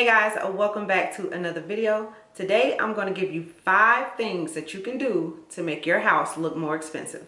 Hey guys, welcome back to another video. Today I'm going to give you 5 things that you can do to make your house look more expensive.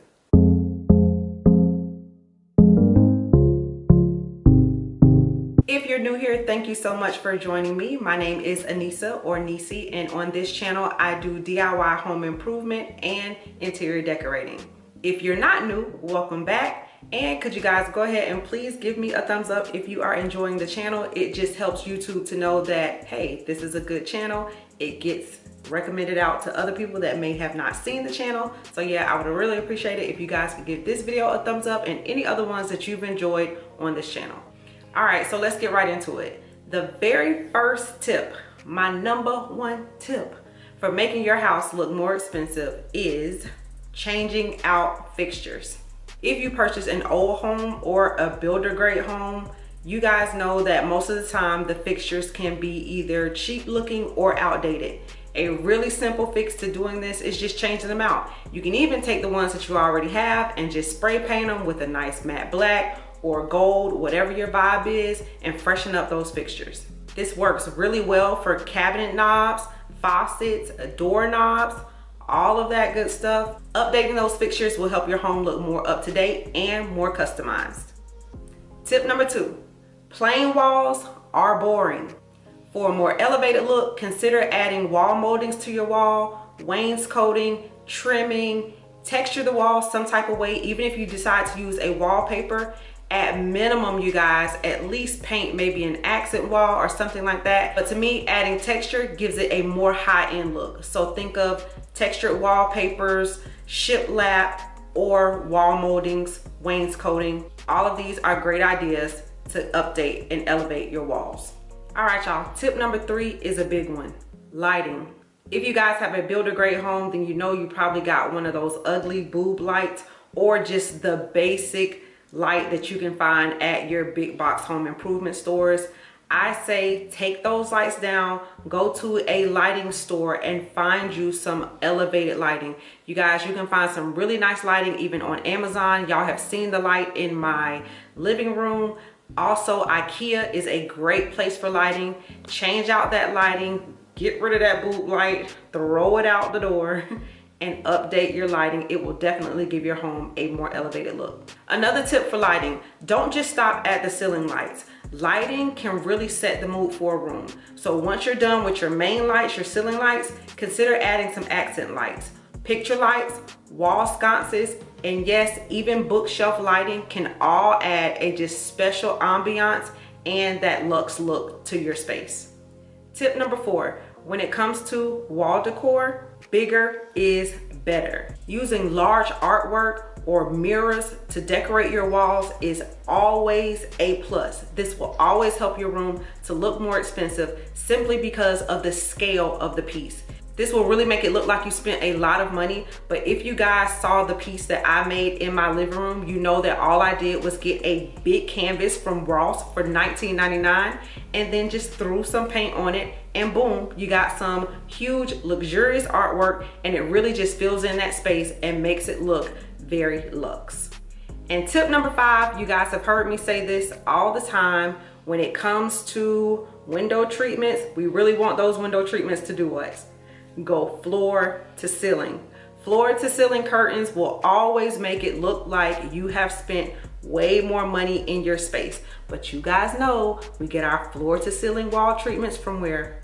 If you're new here, thank you so much for joining me. My name is Anissa or Niesie, and on this channel I do DIY home improvement and interior decorating. If you're not new, welcome back. And could you guys go ahead and please give me a thumbs up if you are enjoying the channel. It just helps YouTube to know that, hey, this is a good channel. It gets recommended out to other people that may have not seen the channel. So yeah, I would really appreciate it if you guys could give this video a thumbs up and any other ones that you've enjoyed on this channel. All right, so let's get right into it. The very first tip, my #1 tip for making your house look more expensive is changing out fixtures. If you purchase an old home or a builder grade home, you guys know that most of the time the fixtures can be either cheap looking or outdated. A really simple fix to doing this is just changing them out. You can even take the ones that you already have and just spray paint them with a nice matte black or gold, whatever your vibe is, and freshen up those fixtures. This works really well for cabinet knobs, faucets, door knobs, all of that good stuff. Updating those fixtures will help your home look more up to date and more customized. Tip number 2, plain walls are boring. For a more elevated look, consider adding wall moldings to your wall, wainscoting, trimming, texture the wall some type of way. Even if you decide to use a wallpaper, at minimum, you guys, at least paint maybe an accent wall or something like that. But to me, adding texture gives it a more high-end look. So think of textured wallpapers, shiplap, or wall moldings, wainscoting. All of these are great ideas to update and elevate your walls. All right, y'all, tip number 3 is a big one, lighting. If you guys have a builder grade home, then you know you probably got one of those ugly boob lights or just the basic light that you can find at your big box home improvement stores. I say take those lights down, go to a lighting store and find you some elevated lighting. You guys, you can find some really nice lighting even on Amazon. Y'all have seen the light in my living room. Also, IKEA is a great place for lighting. Change out that lighting, get rid of that boob light, throw it out the door, and update your lighting. It will definitely give your home a more elevated look. Another tip for lighting, don't just stop at the ceiling lights. Lighting can really set the mood for a room. So once you're done with your main lights, your ceiling lights, consider adding some accent lights. Picture lights, wall sconces, and yes, even bookshelf lighting can all add a just special ambiance and that luxe look to your space. Tip number 4, when it comes to wall decor, bigger is better. Using large artwork or mirrors to decorate your walls is always a plus. This will always help your room to look more expensive simply because of the scale of the piece. This will really make it look like you spent a lot of money, but if you guys saw the piece that I made in my living room, you know that all I did was get a big canvas from Ross for $19.99 and then just threw some paint on it, and boom, you got some huge luxurious artwork, and it really just fills in that space and makes it look very luxe. And tip number 5, you guys have heard me say this all the time, when it comes to window treatments, we really want those window treatments to do what? Go floor to ceiling. Floor to ceiling curtains will always make it look like you have spent way more money in your space. But you guys know we get our floor to ceiling wall treatments from where?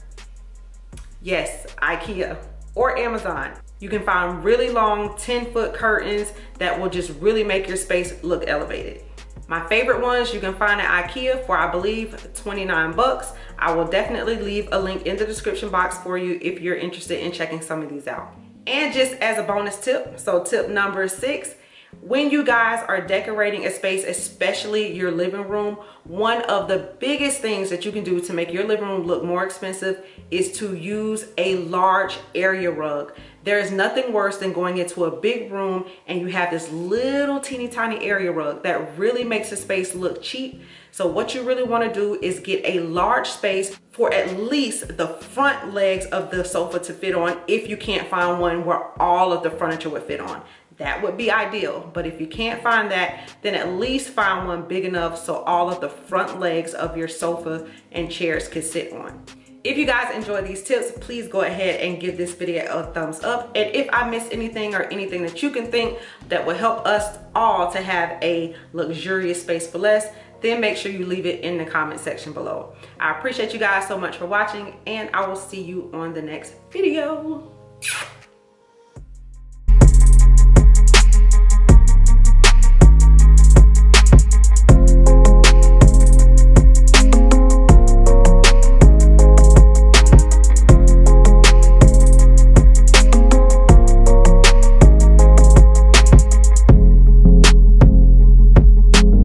Yes, IKEA or Amazon. You can find really long 10-foot curtains that will just really make your space look elevated. My favorite ones you can find at IKEA for, I believe, 29 bucks. I will definitely leave a link in the description box for you if you're interested in checking some of these out. And just as a bonus tip, so tip number 6, when you guys are decorating a space, especially your living room, one of the biggest things that you can do to make your living room look more expensive is to use a large area rug. There is nothing worse than going into a big room and you have this little teeny tiny area rug that really makes the space look cheap. So what you really want to do is get a large space for at least the front legs of the sofa to fit on, if you can't find one where all of the furniture would fit on. That would be ideal, but if you can't find that, then at least find one big enough so all of the front legs of your sofa and chairs can sit on. If you guys enjoy these tips, please go ahead and give this video a thumbs up. And if I missed anything or anything that you can think that will help us all to have a luxurious space for less, then make sure you leave it in the comment section below. I appreciate you guys so much for watching, and I will see you on the next video.